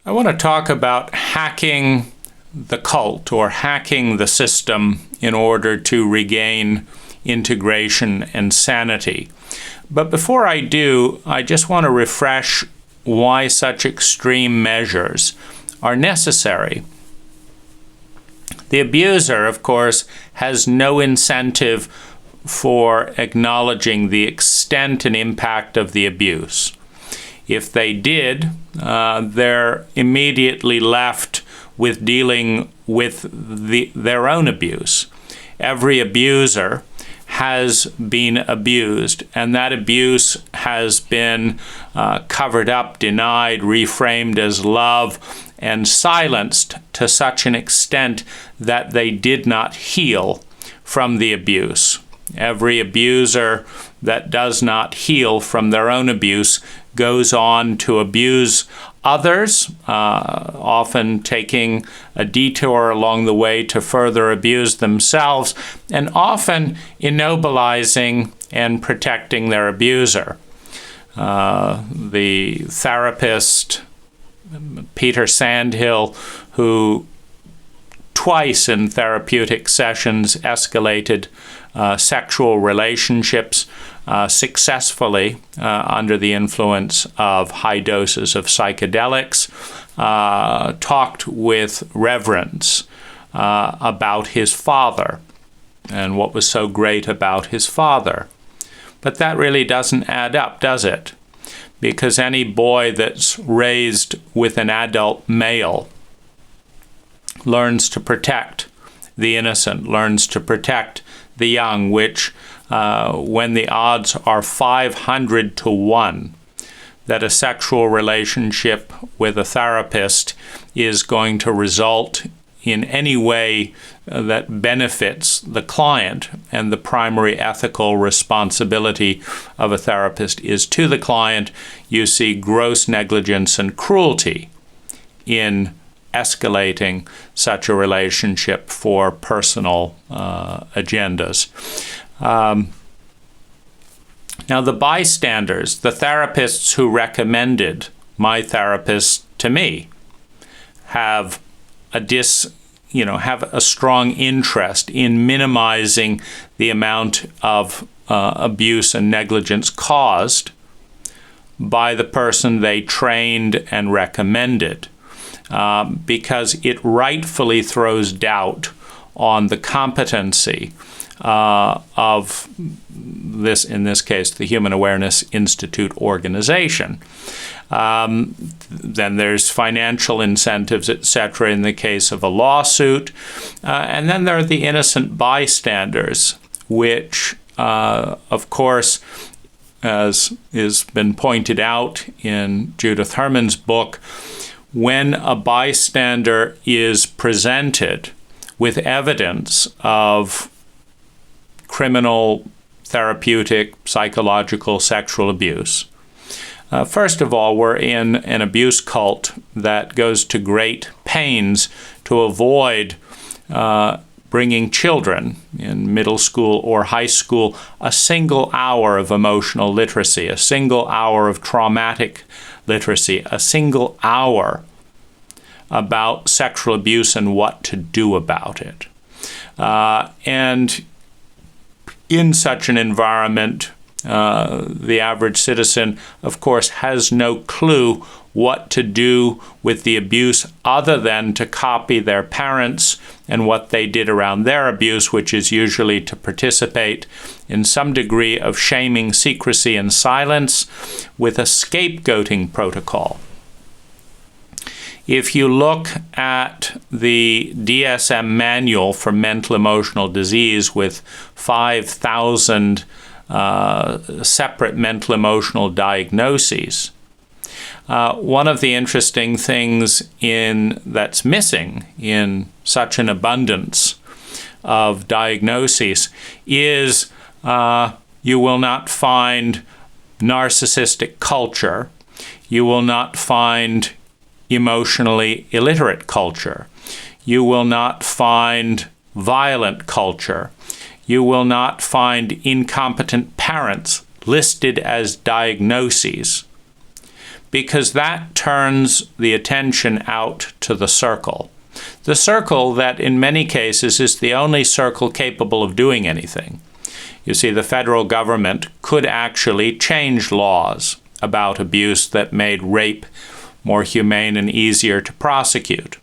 I want to talk about hacking the cult or hacking the system in order to regain integration and sanity. But before I do, I just want to refresh why such extreme measures are necessary. The abuser, of course, has no incentive for acknowledging the extent and impact of the abuse. If they did, they're immediately left with dealing with their own abuse. Every abuser has been abused, and that abuse has been covered up, denied, reframed as love, and silenced to such an extent that they did not heal from the abuse. Every abuser that does not heal from their own abuse goes on to abuse others, often taking a detour along the way to further abuse themselves, and often immobilizing and protecting their abuser. The therapist, Peter Sandhill, who twice in therapeutic sessions escalated sexual relationships successfully under the influence of high doses of psychedelics, talked with reverence about his father and what was so great about his father. But that really doesn't add up, does it? Because any boy that's raised with an adult male learns to protect the innocent, learns to protect the young, which when the odds are 500 to 1 that a sexual relationship with a therapist is going to result in any way that benefits the client, and the primary ethical responsibility of a therapist is to the client, you see gross negligence and cruelty in escalating such a relationship for personal agendas. Now, the bystanders, the therapists who recommended my therapist to me, have a strong interest in minimizing the amount of abuse and negligence caused by the person they trained and recommended, because it rightfully throws doubt on the competency of this, in this case, the Human Awareness Institute organization. Then there's financial incentives, etc., in the case of a lawsuit. And then there are the innocent bystanders, which, of course, as has been pointed out in Judith Herman's book, when a bystander is presented with evidence of criminal, therapeutic, psychological, sexual abuse. First of all, we're in an abuse cult that goes to great pains to avoid bringing children in middle school or high school a single hour of emotional literacy, a single hour of traumatic literacy, a single hour about sexual abuse and what to do about it. And in such an environment, the average citizen, of course, has no clue what to do with the abuse other than to copy their parents and what they did around their abuse, which is usually to participate in some degree of shaming, secrecy, and silence with a scapegoating protocol. If you look at the DSM manual for mental emotional disease with 5,000 separate mental emotional diagnoses, one of the interesting things that's missing in such an abundance of diagnoses is you will not find narcissistic culture. You will not find emotionally illiterate culture. You will not find violent culture. You will not find incompetent parents listed as diagnoses, because that turns the attention out to the circle. The circle that in many cases is the only circle capable of doing anything. You see, the federal government could actually change laws about abuse that made rape more humane and easier to prosecute,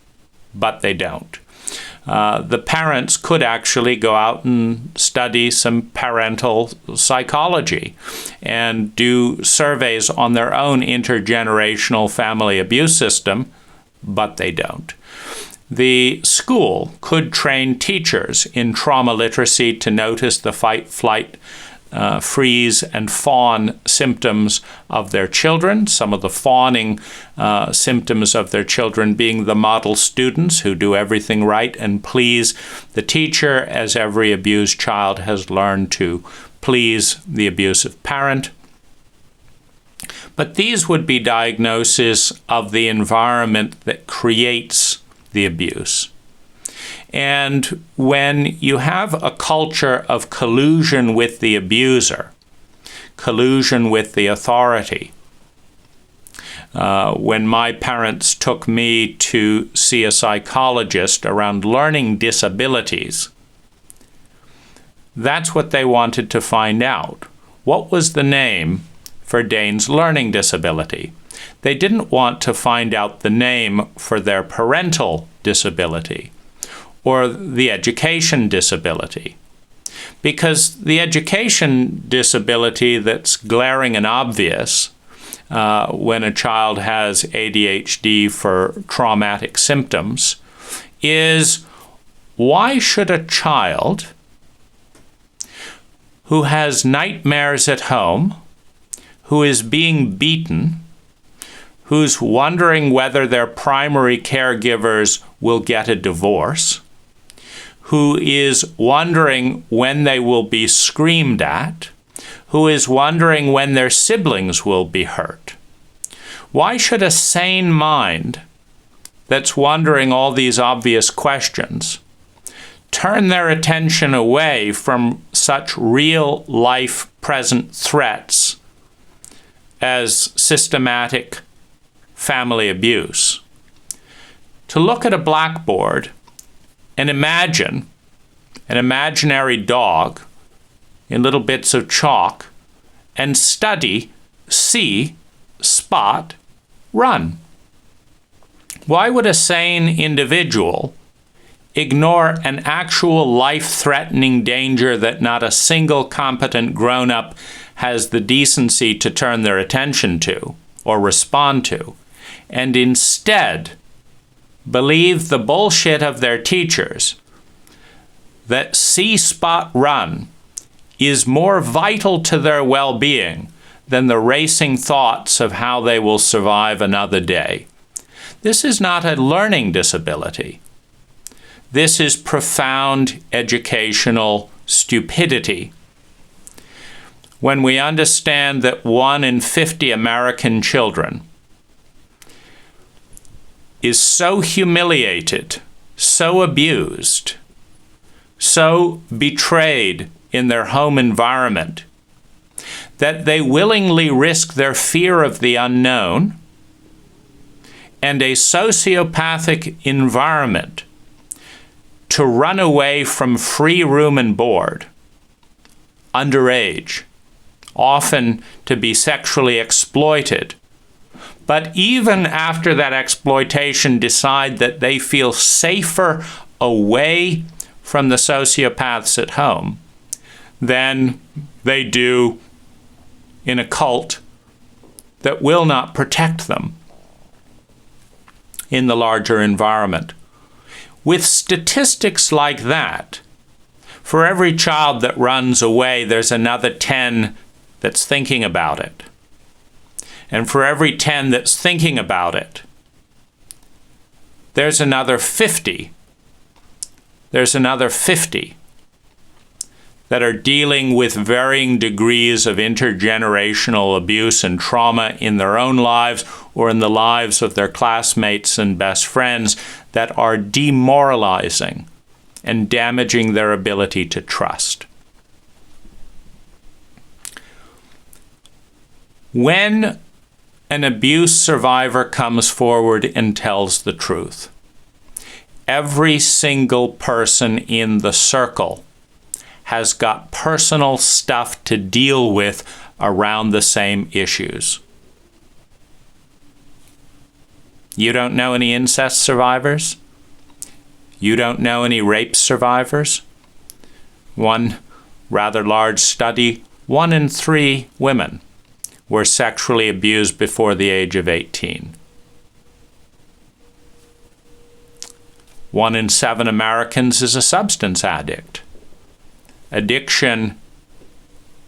but they don't. The parents could actually go out and study some parental psychology and do surveys on their own intergenerational family abuse system, but they don't. The school could train teachers in trauma literacy to notice the fight, flight, freeze, and fawn symptoms of their children, some of the fawning symptoms of their children being the model students who do everything right and please the teacher, as every abused child has learned to please the abusive parent. But these would be diagnoses of the environment that creates the abuse. And when you have a culture of collusion with the abuser, collusion with the authority, when my parents took me to see a psychologist around learning disabilities, that's what they wanted to find out. What was the name for Dane's learning disability? They didn't want to find out the name for their parental disability or the education disability. Because the education disability that's glaring and obvious when a child has ADHD for traumatic symptoms is, why should a child who has nightmares at home, who is being beaten, who's wondering whether their primary caregivers will get a divorce, who is wondering when they will be screamed at, who is wondering when their siblings will be hurt. Why should a sane mind that's wondering all these obvious questions turn their attention away from such real-life present threats as systematic family abuse? To look at a blackboard and imagine an imaginary dog in little bits of chalk and study, see, spot, run. Why would a sane individual ignore an actual life-threatening danger that not a single competent grown-up has the decency to turn their attention to or respond to, and instead believe the bullshit of their teachers that see, spot, run is more vital to their well-being than the racing thoughts of how they will survive another day? This is not a learning disability. This is profound educational stupidity. When we understand that 1 in 50 American children is so humiliated, so abused, so betrayed in their home environment that they willingly risk their fear of the unknown and a sociopathic environment to run away from free room and board, underage, often to be sexually exploited, but even after that exploitation decide that they feel safer away from the sociopaths at home than they do in a cult that will not protect them in the larger environment. With statistics like that, for every child that runs away, there's another 10 that's thinking about it. And for every 10 that's thinking about it, there's another 50. There's another 50 that are dealing with varying degrees of intergenerational abuse and trauma in their own lives or in the lives of their classmates and best friends that are demoralizing and damaging their ability to trust. When an abuse survivor comes forward and tells the truth, every single person in the circle has got personal stuff to deal with around the same issues. You don't know any incest survivors? You don't know any rape survivors? One rather large study, 1 in 3 women were sexually abused before the age of 18. 1 in 7 Americans is a substance addict. Addiction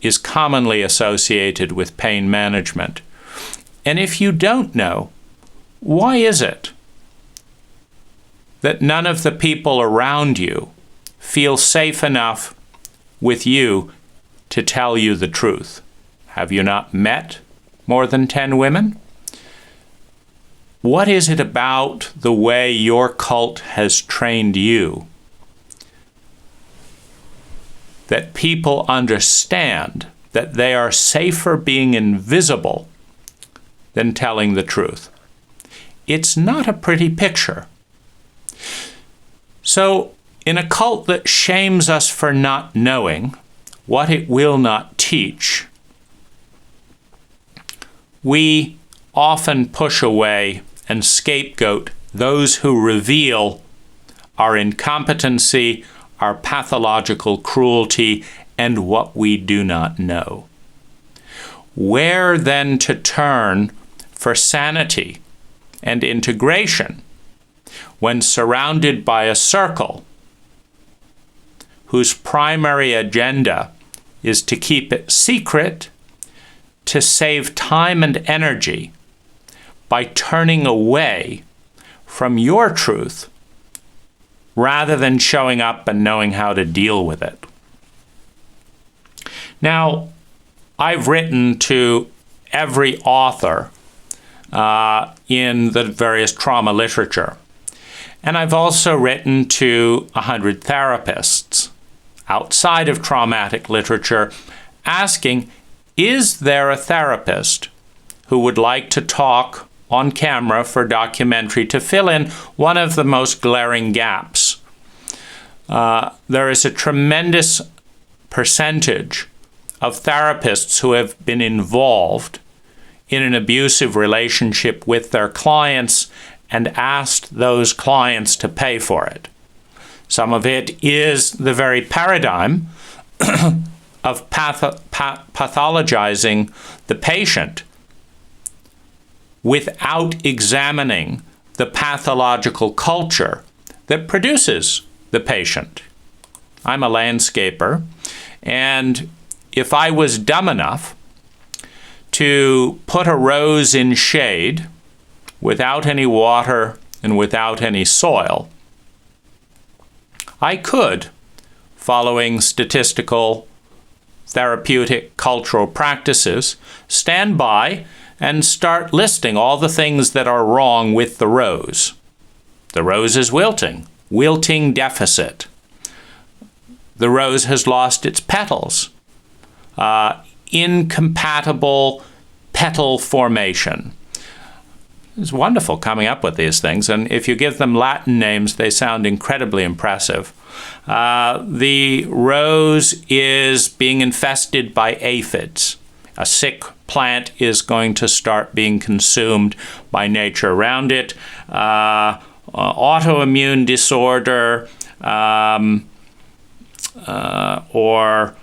is commonly associated with pain management. And if you don't know, why is it that none of the people around you feel safe enough with you to tell you the truth? Have you not met more than 10 women? What is it about the way your cult has trained you that people understand that they are safer being invisible than telling the truth? It's not a pretty picture. So, in a cult that shames us for not knowing what it will not teach, we often push away and scapegoat those who reveal our incompetency, our pathological cruelty, and what we do not know. Where then to turn for sanity and integration when surrounded by a circle whose primary agenda is to keep it secret, to save time and energy by turning away from your truth rather than showing up and knowing how to deal with it? Now, I've written to every author in the various trauma literature. And I've also written to 100 therapists outside of traumatic literature asking, is there a therapist who would like to talk on camera for documentary to fill in one of the most glaring gaps? There is a tremendous percentage of therapists who have been involved in an abusive relationship with their clients and asked those clients to pay for it. Some of it is the very paradigm of pathologizing the patient without examining the pathological culture that produces the patient. I'm a landscaper, and if I was dumb enough to put a rose in shade without any water and without any soil, I could, following statistical, therapeutic, cultural practices, stand by and start listing all the things that are wrong with the rose. The rose is wilting deficit. The rose has lost its petals. Incompatible petal formation. It's wonderful coming up with these things, and if you give them Latin names, they sound incredibly impressive. The rose is being infested by aphids. A sick plant is going to start being consumed by nature around it. Autoimmune disorder, or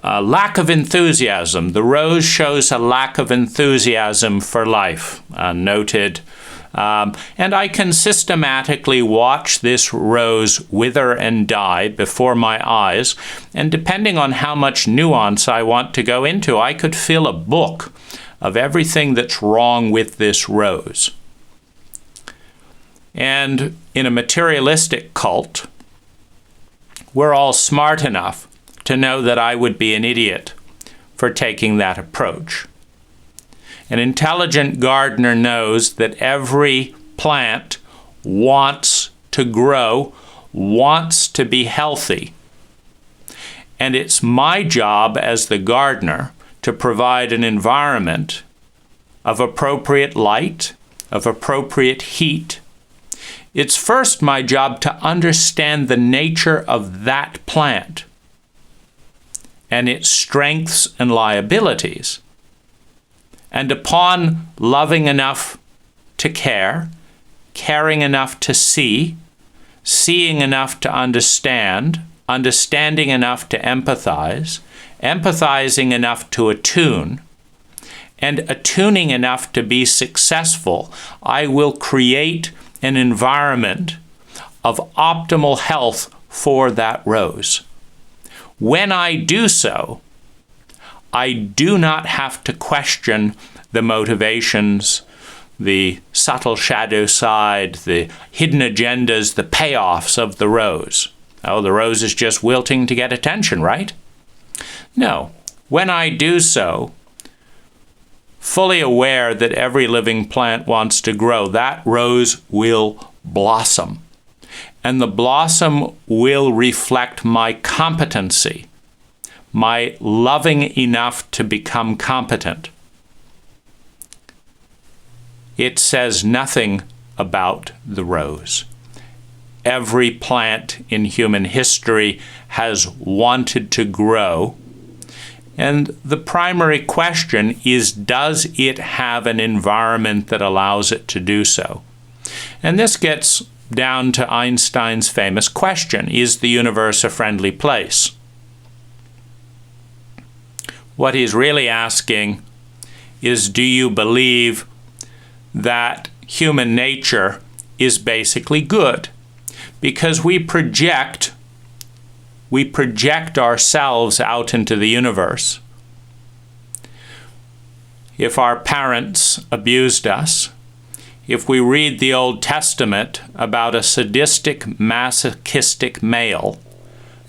lack of enthusiasm. The rose shows a lack of enthusiasm for life, noted. And I can systematically watch this rose wither and die before my eyes, and depending on how much nuance I want to go into, I could fill a book of everything that's wrong with this rose. And in a materialistic cult, we're all smart enough to know that I would be an idiot for taking that approach. An intelligent gardener knows that every plant wants to grow, wants to be healthy. And it's my job as the gardener to provide an environment of appropriate light, of appropriate heat, it's first my job to understand the nature of that plant and its strengths and liabilities. And upon loving enough to care, caring enough to see, seeing enough to understand, understanding enough to empathize, empathizing enough to attune, and attuning enough to be successful, I will create an environment of optimal health for that rose. When I do so, I do not have to question the motivations, the subtle shadow side, the hidden agendas, the payoffs of the rose. Oh, the rose is just wilting to get attention, right? No. When I do so, fully aware that every living plant wants to grow, that rose will blossom. And the blossom will reflect my competency, my loving enough to become competent. It says nothing about the rose. Every plant in human history has wanted to grow. And the primary question is, does it have an environment that allows it to do so? And this gets down to Einstein's famous question, is the universe a friendly place? What he's really asking is, do you believe that human nature is basically good? Because we project ourselves out into the universe. If our parents abused us, if we read the Old Testament about a sadistic, masochistic male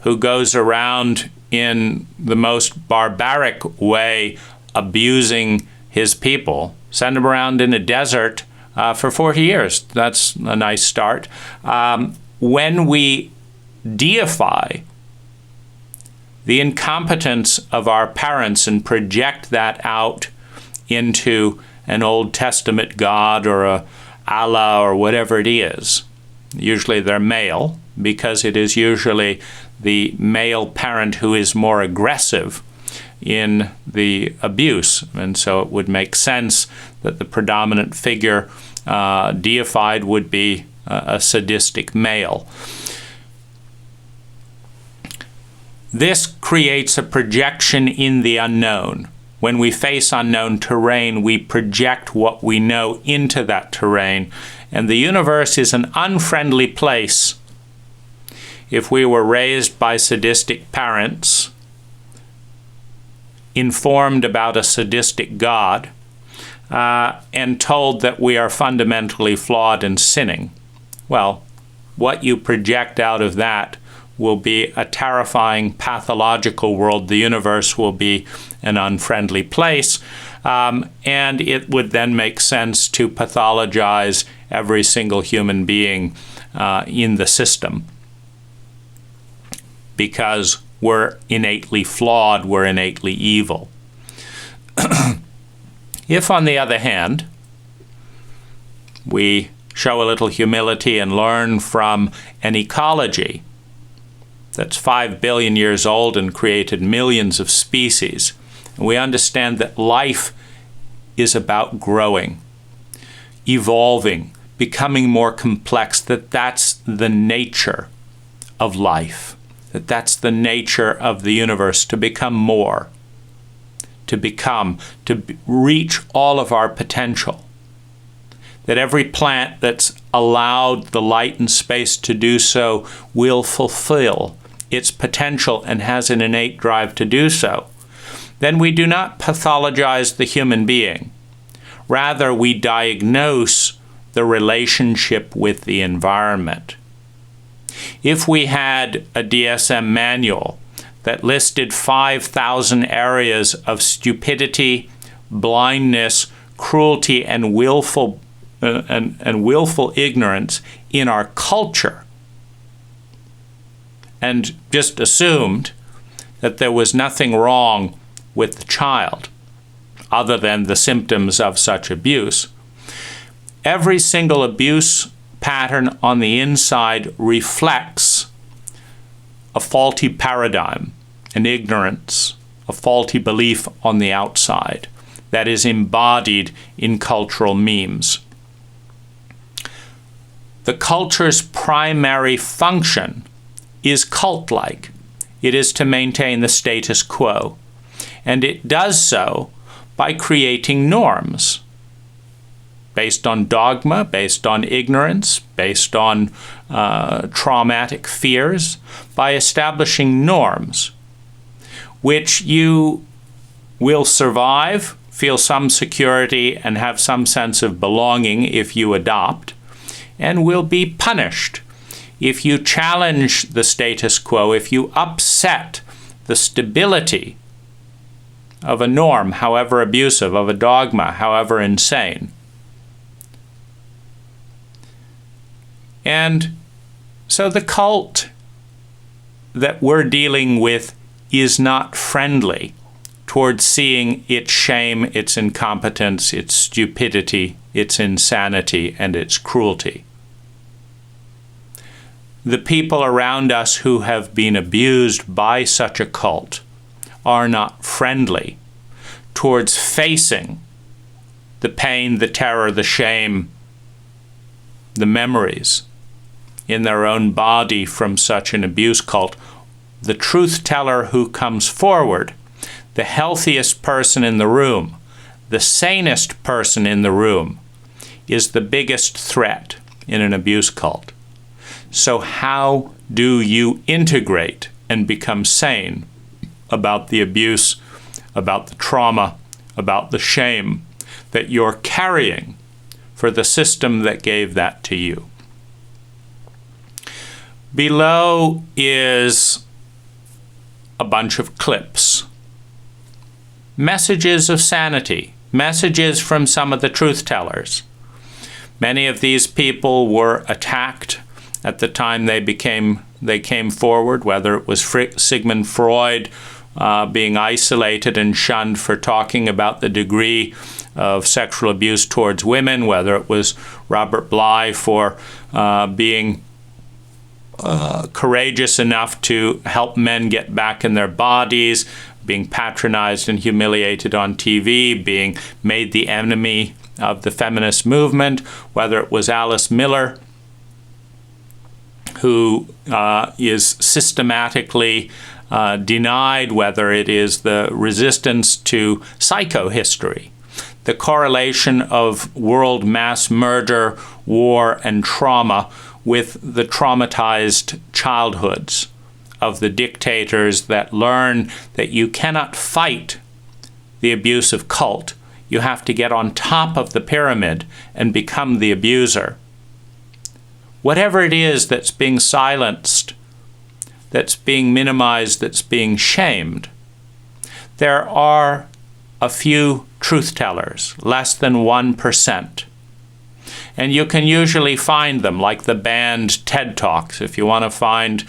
who goes around in the most barbaric way abusing his people, send him around in a desert for 40 years. That's a nice start. When we deify the incompetence of our parents and project that out into an Old Testament God or a Allah or whatever it is, usually they're male, because it is usually the male parent who is more aggressive in the abuse. And so it would make sense that the predominant figure deified would be a sadistic male. This creates a projection in the unknown. When we face unknown terrain, we project what we know into that terrain. And the universe is an unfriendly place if we were raised by sadistic parents, informed about a sadistic God, and told that we are fundamentally flawed and sinning. Well, what you project out of that will be a terrifying pathological world. The universe will be an unfriendly place, and it would then make sense to pathologize every single human being in the system, because we're innately flawed, we're innately evil. If, on the other hand, we show a little humility and learn from an ecology that's 5 billion years old and created millions of species, and we understand that life is about growing, evolving, becoming more complex, that's the nature of life, that's the nature of the universe, to become more, to reach all of our potential. That every plant that's allowed the light and space to do so will fulfill its potential and has an innate drive to do so. Then we do not pathologize the human being. Rather, we diagnose the relationship with the environment. If we had a DSM manual that listed 5,000 areas of stupidity, blindness, cruelty, and willful ignorance in our culture, and just assumed that there was nothing wrong with the child, other than the symptoms of such abuse. Every single abuse pattern on the inside reflects a faulty paradigm, an ignorance, a faulty belief on the outside that is embodied in cultural memes. The culture's primary function is cult-like. It is to maintain the status quo. And it does so by creating norms based on dogma, based on ignorance, based on traumatic fears, by establishing norms which you will survive, feel some security, and have some sense of belonging if you adopt, and will be punished if you challenge the status quo, if you upset the stability of a norm, however abusive, of a dogma, however insane. And so the cult that we're dealing with is not friendly towards seeing its shame, its incompetence, its stupidity, its insanity, and its cruelty. The people around us who have been abused by such a cult are not friendly towards facing the pain, the terror, the shame, the memories in their own body from such an abuse cult. The truth teller who comes forward, the healthiest person in the room, the sanest person in the room, is the biggest threat in an abuse cult. So how do you integrate and become sane about the abuse, about the trauma, about the shame that you're carrying for the system that gave that to you? Below is a bunch of clips. Messages of sanity, messages from some of the truth tellers. Many of these people were attacked at the time they came forward, whether it was Sigmund Freud being isolated and shunned for talking about the degree of sexual abuse towards women, whether it was Robert Bly for being courageous enough to help men get back in their bodies, being patronized and humiliated on TV, being made the enemy of the feminist movement, whether it was Alice Miller, who is systematically denied, whether it is the resistance to psychohistory, the correlation of world mass murder, war, and trauma with the traumatized childhoods of the dictators that learn that you cannot fight the abusive cult. You have to get on top of the pyramid and become the abuser. Whatever it is that's being silenced, that's being minimized, that's being shamed, there are a few truth tellers, less than 1%. And you can usually find them, like the banned TED Talks. If you want to find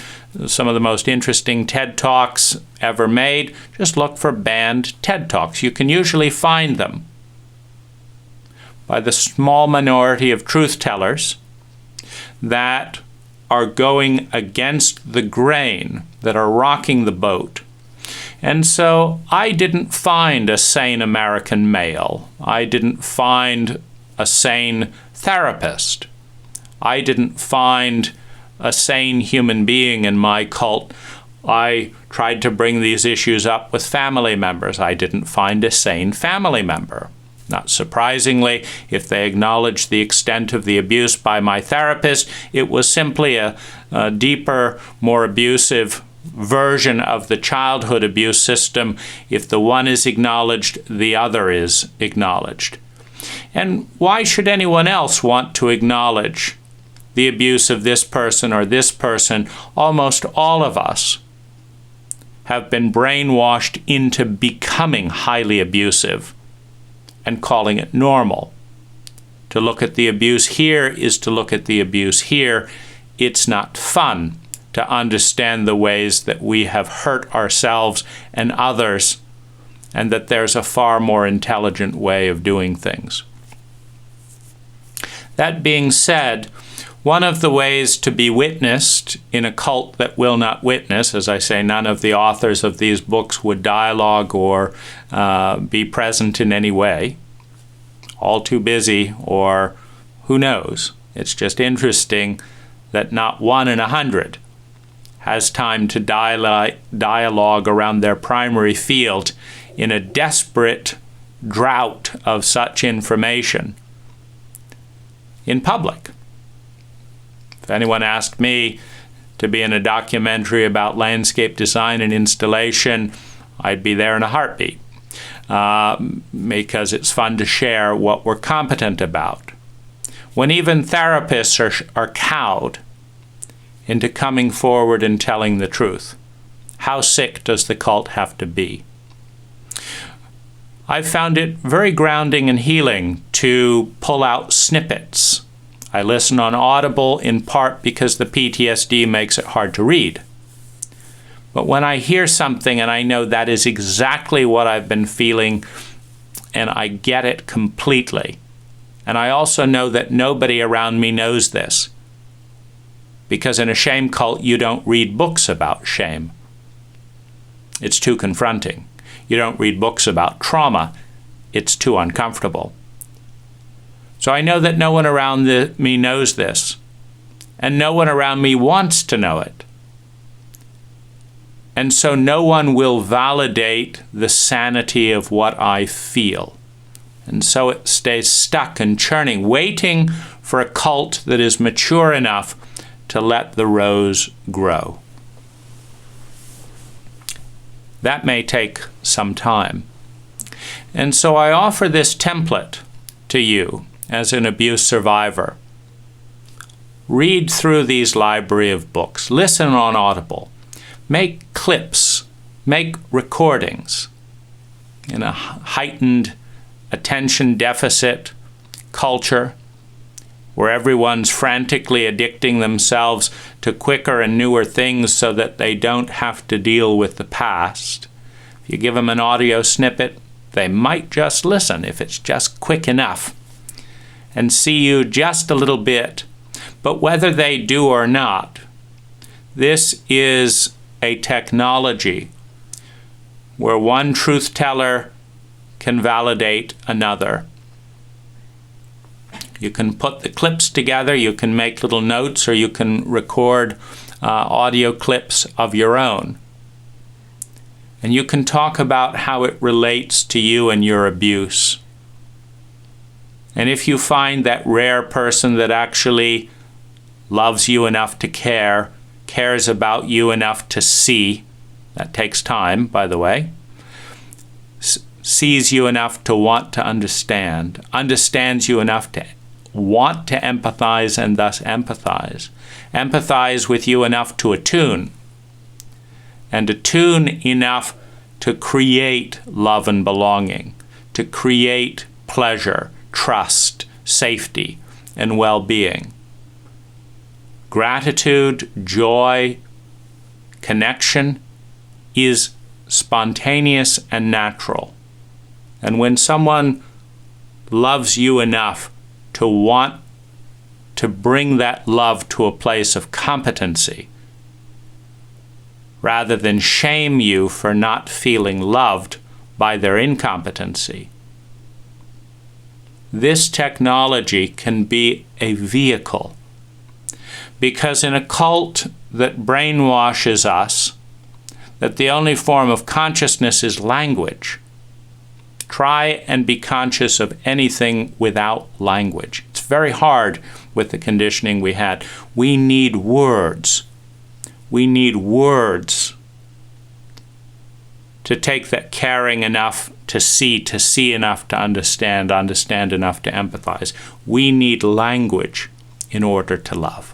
some of the most interesting TED Talks ever made, just look for banned TED Talks. You can usually find them by the small minority of truth tellers that are going against the grain, that are rocking the boat. And so I didn't find a sane American male. I didn't find a sane therapist. I didn't find a sane human being in my cult. I tried to bring these issues up with family members. I didn't find a sane family member. Not surprisingly, if they acknowledged the extent of the abuse by my therapist, it was simply a deeper, more abusive version of the childhood abuse system. If the one is acknowledged, the other is acknowledged. And why should anyone else want to acknowledge the abuse of this person or this person? Almost all of us have been brainwashed into becoming highly abusive and calling it normal. To look at the abuse here is to look at the abuse here. It's not fun to understand the ways that we have hurt ourselves and others and that there's a far more intelligent way of doing things. That being said, one of the ways to be witnessed in a cult that will not witness, as I say, none of the authors of these books would dialogue or be present in any way, all too busy, or who knows. It's just interesting that not 1 in 100 has time to dialogue around their primary field in a desperate drought of such information in public. If anyone asked me to be in a documentary about landscape design and installation, I'd be there in a heartbeat, because it's fun to share what we're competent about. When even therapists are cowed into coming forward and telling the truth, how sick does the cult have to be? I've found it very grounding and healing to pull out snippets. I listen on Audible in part because the PTSD makes it hard to read. But when I hear something and I know that is exactly what I've been feeling and I get it completely, and I also know that nobody around me knows this, because in a shame cult you don't read books about shame. It's too confronting. You don't read books about trauma. It's too uncomfortable. So I know that no one around me knows this, and no one around me wants to know it. And so no one will validate the sanity of what I feel. And so it stays stuck and churning, waiting for a cult that is mature enough to let the rose grow. That may take some time. And so I offer this template to you as an abuse survivor. Read through these library of books. Listen on Audible. Make clips. Make recordings. In a heightened attention deficit culture where everyone's frantically addicting themselves to quicker and newer things so that they don't have to deal with the past. If you give them an audio snippet, they might just listen if it's just quick enough and see you just a little bit. But whether they do or not, this is a technology where one truth teller can validate another. You can put the clips together, you can make little notes, or you can record audio clips of your own. And you can talk about how it relates to you and your abuse. And if you find that rare person that actually loves you enough to care, cares about you enough to see, that takes time, by the way, sees you enough to want to understand, understands you enough to want to empathize and thus empathize with you enough to attune, and attune enough to create love and belonging, to create pleasure, trust, safety, and well-being. Gratitude, joy, connection is spontaneous and natural. And when someone loves you enough to want to bring that love to a place of competency, rather than shame you for not feeling loved by their incompetency, this technology can be a vehicle. Because in a cult that brainwashes us that the only form of consciousness is language, try and be conscious of anything without language. It's very hard with the conditioning we had. We need words. We need words to take that caring enough to see enough to understand enough to empathize. We need language in order to love.